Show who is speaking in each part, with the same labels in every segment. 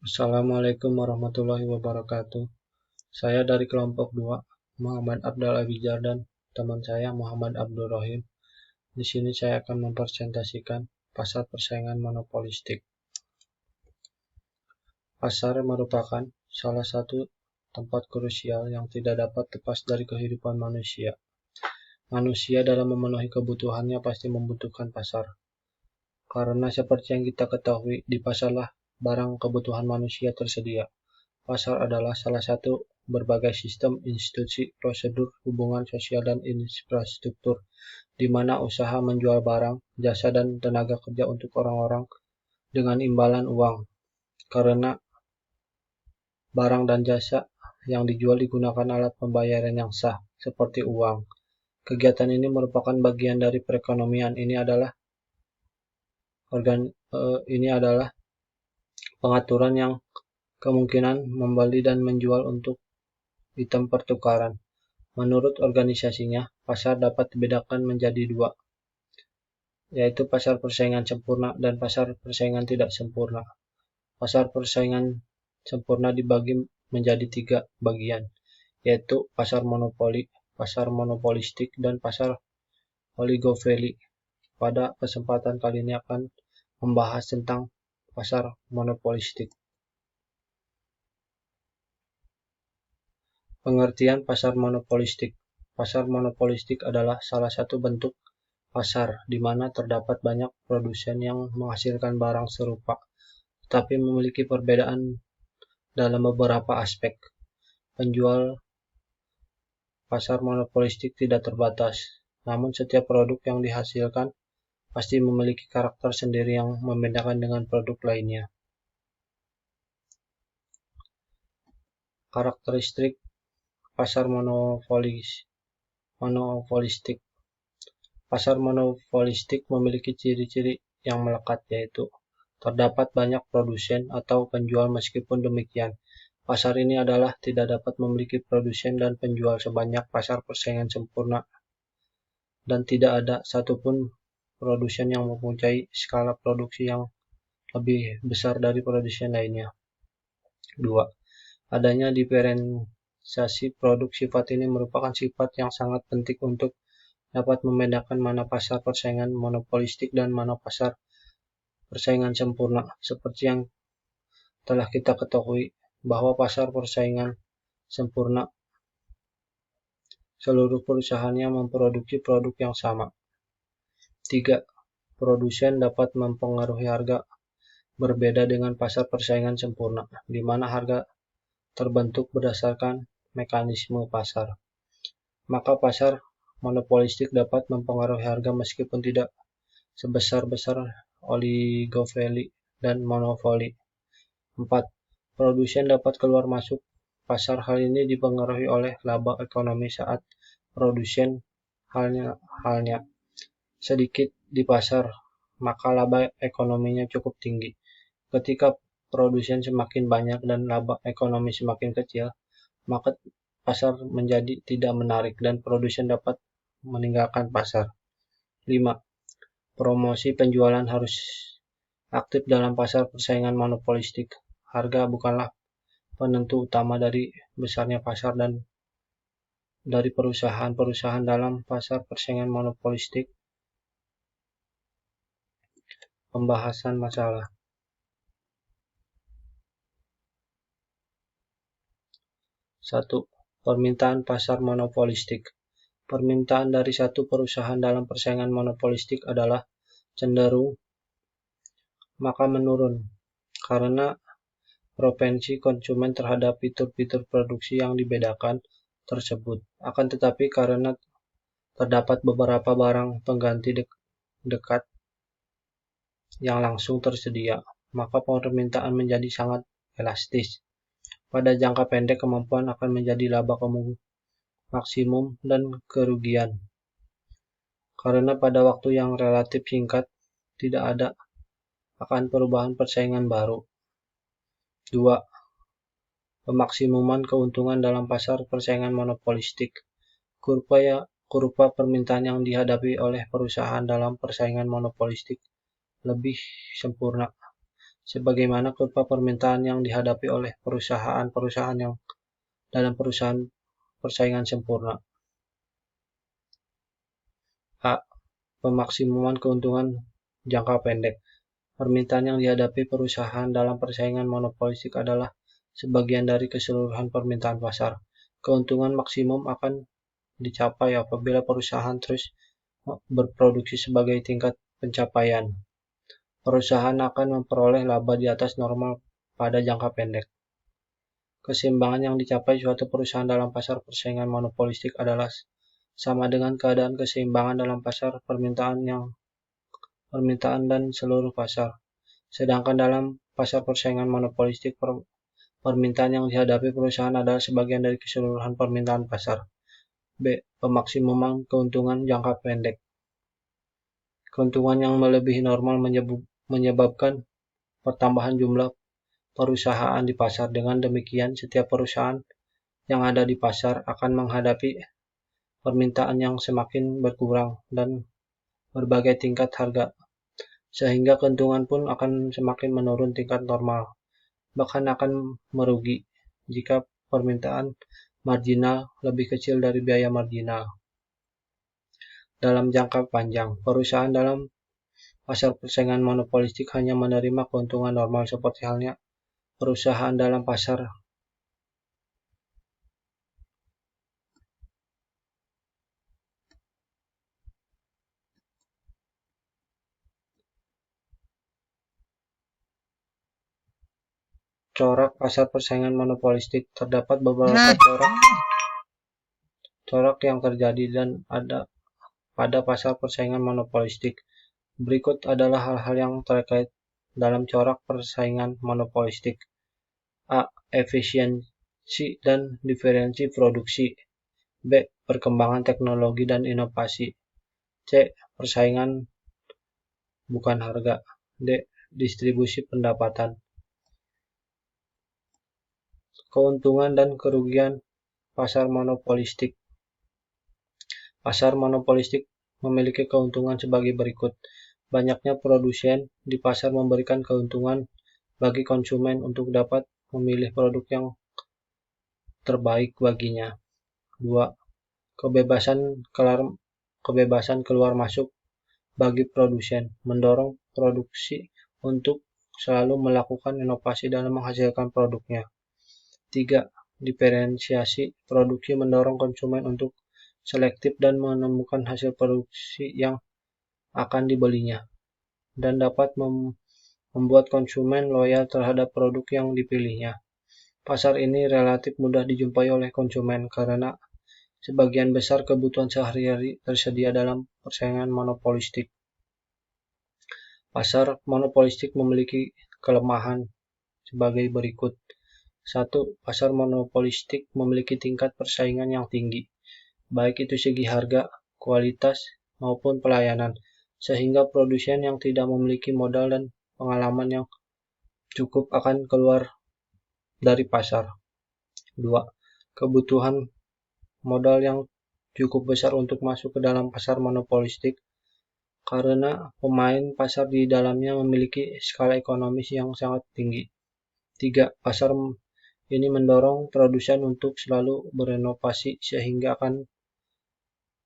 Speaker 1: Assalamualaikum warahmatullahi wabarakatuh. Saya dari kelompok 2, Muhammad Abdal Abijar dan teman saya Muhammad Abdul Rohim. Di sini saya akan mempresentasikan pasar persaingan monopolistik. Pasar merupakan salah satu tempat krusial yang tidak dapat lepas dari kehidupan manusia. Manusia dalam memenuhi kebutuhannya pasti membutuhkan pasar. Karena seperti yang kita ketahui, di pasarlah barang kebutuhan manusia tersedia. Pasar adalah salah satu berbagai sistem, institusi, prosedur, hubungan sosial, dan infrastruktur, di mana usaha menjual barang, jasa, dan tenaga kerja untuk orang-orang dengan imbalan uang. Karena barang dan jasa yang dijual digunakan alat pembayaran yang sah, seperti uang. Kegiatan ini merupakan bagian dari perekonomian. Ini adalah pengaturan yang kemungkinan membeli dan menjual untuk item pertukaran. Menurut organisasinya, pasar dapat dibedakan menjadi dua, yaitu pasar persaingan sempurna dan pasar persaingan tidak sempurna. Pasar persaingan sempurna dibagi menjadi 3 bagian, yaitu pasar monopoli, pasar monopolistik, dan pasar oligopoli. Pada kesempatan kali ini akan membahas tentang pasar monopolistik. Pengertian pasar monopolistik. Pasar monopolistik adalah salah satu bentuk pasar di mana terdapat banyak produsen yang menghasilkan barang serupa, tetapi memiliki perbedaan dalam beberapa aspek. Penjual pasar monopolistik tidak terbatas, namun setiap produk yang dihasilkan pasti memiliki karakter sendiri yang membedakan dengan produk lainnya. Karakteristik pasar monopolistik. Pasar monopolistik memiliki ciri-ciri yang melekat, yaitu terdapat banyak produsen atau penjual. Meskipun demikian, pasar ini tidak dapat memiliki produsen dan penjual sebanyak pasar persaingan sempurna, dan tidak ada satupun produsen yang mempunyai skala produksi yang lebih besar dari produsen lainnya. 2. Adanya diferensiasi produk. Sifat ini merupakan sifat yang sangat penting untuk dapat membedakan mana pasar persaingan monopolistik dan mana pasar persaingan sempurna. Seperti yang telah kita ketahui bahwa pasar persaingan sempurna seluruh perusahaannya memproduksi produk yang sama. 3. Produsen dapat mempengaruhi harga. Berbeda dengan pasar persaingan sempurna, di mana harga terbentuk berdasarkan mekanisme pasar. Maka pasar monopolistik dapat mempengaruhi harga meskipun tidak sebesar-besar oligopoli dan monopoli. 4. Produsen dapat keluar masuk pasar. Hal ini dipengaruhi oleh laba ekonomi saat produsen halnya sedikit di pasar, maka laba ekonominya cukup tinggi. Ketika produsen semakin banyak dan laba ekonomi semakin kecil, maka pasar menjadi tidak menarik dan produsen dapat meninggalkan pasar. 5. Promosi penjualan harus aktif dalam pasar persaingan monopolistik. Harga bukanlah penentu utama dari besarnya pasar dan dari perusahaan dalam pasar persaingan monopolistik. Pembahasan masalah. 1. Permintaan pasar monopolistik. Permintaan dari satu perusahaan dalam persaingan monopolistik adalah cenderung maka menurun karena preferensi konsumen terhadap fitur-fitur produksi yang dibedakan tersebut. Akan tetapi karena terdapat beberapa barang pengganti dekat yang langsung tersedia, maka permintaan menjadi sangat elastis. Pada jangka pendek, kemampuan akan menjadi laba maksimum dan kerugian. Karena pada waktu yang relatif singkat tidak ada akan perubahan persaingan baru. 2. Pemaksimuman keuntungan dalam pasar persaingan monopolistik. Kurva permintaan yang dihadapi oleh perusahaan dalam persaingan monopolistik lebih sempurna sebagaimana kurva permintaan yang dihadapi oleh perusahaan-perusahaan yang dalam perusahaan persaingan sempurna. A. Pemaksimuman keuntungan jangka pendek. Permintaan yang dihadapi perusahaan dalam persaingan monopolistik adalah sebagian dari keseluruhan permintaan pasar. Keuntungan maksimum akan dicapai apabila perusahaan terus berproduksi sebagai tingkat pencapaian. Perusahaan akan memperoleh laba di atas normal pada jangka pendek. Keseimbangan yang dicapai suatu perusahaan dalam pasar persaingan monopolistik adalah sama dengan keadaan keseimbangan dalam pasar permintaan dan seluruh pasar. Sedangkan dalam pasar persaingan monopolistik, permintaan yang dihadapi perusahaan adalah sebagian dari keseluruhan permintaan pasar. B. Pemaksimuman keuntungan jangka pendek. Keuntungan yang melebihi normal menyebabkan pertambahan jumlah perusahaan di pasar. Dengan demikian, setiap perusahaan yang ada di pasar akan menghadapi permintaan yang semakin berkurang dan berbagai tingkat harga, sehingga keuntungan pun akan semakin menurun tingkat normal, bahkan akan merugi jika permintaan marginal lebih kecil dari biaya marginal. Dalam jangka panjang, perusahaan dalam pasar persaingan monopolistik hanya menerima keuntungan normal seperti halnya perusahaan dalam pasar corak pasar persaingan monopolistik. Terdapat beberapa corak yang terjadi dan ada pada pasar persaingan monopolistik. Berikut adalah hal-hal yang terkait dalam corak persaingan monopolistik. A. Efisiensi dan diferensi produksi. B. Perkembangan teknologi dan inovasi. C. Persaingan bukan harga. D. Distribusi pendapatan. Keuntungan dan kerugian pasar monopolistik. Pasar monopolistik memiliki keuntungan sebagai berikut. Banyaknya produsen di pasar memberikan keuntungan bagi konsumen untuk dapat memilih produk yang terbaik baginya. 2. Kebebasan keluar masuk bagi produsen, mendorong produksi untuk selalu melakukan inovasi dalam menghasilkan produknya. 3. Diferensiasi produksi, mendorong konsumen untuk selektif dan menemukan hasil produksi yang akan dibelinya, dan dapat membuat konsumen loyal terhadap produk yang dipilihnya. Pasar ini relatif mudah dijumpai oleh konsumen karena sebagian besar kebutuhan sehari-hari tersedia dalam persaingan monopolistik. Pasar monopolistik memiliki kelemahan sebagai berikut. 1. Pasar monopolistik memiliki tingkat persaingan yang tinggi, baik itu segi harga, kualitas, maupun pelayanan, sehingga produsen yang tidak memiliki modal dan pengalaman yang cukup akan keluar dari pasar. 2. Kebutuhan modal yang cukup besar untuk masuk ke dalam pasar monopolistik karena pemain pasar di dalamnya memiliki skala ekonomis yang sangat tinggi. 3. Pasar ini mendorong produsen untuk selalu berinovasi sehingga akan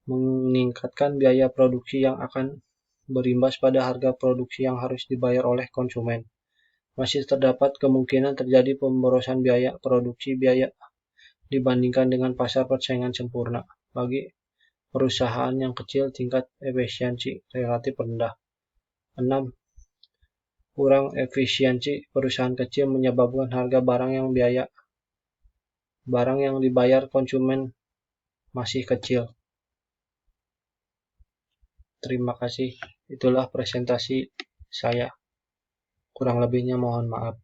Speaker 1: meningkatkan biaya produksi yang akan berimbas pada harga produksi yang harus dibayar oleh konsumen. Masih terdapat kemungkinan terjadi pemborosan biaya produksi dibandingkan dengan pasar persaingan sempurna. Bagi perusahaan yang kecil, tingkat efisiensi relatif rendah. 6. Kurang efisiensi perusahaan kecil menyebabkan harga barang yang dibayar konsumen masih kecil. Terima kasih. Itulah presentasi saya. Kurang lebihnya mohon maaf.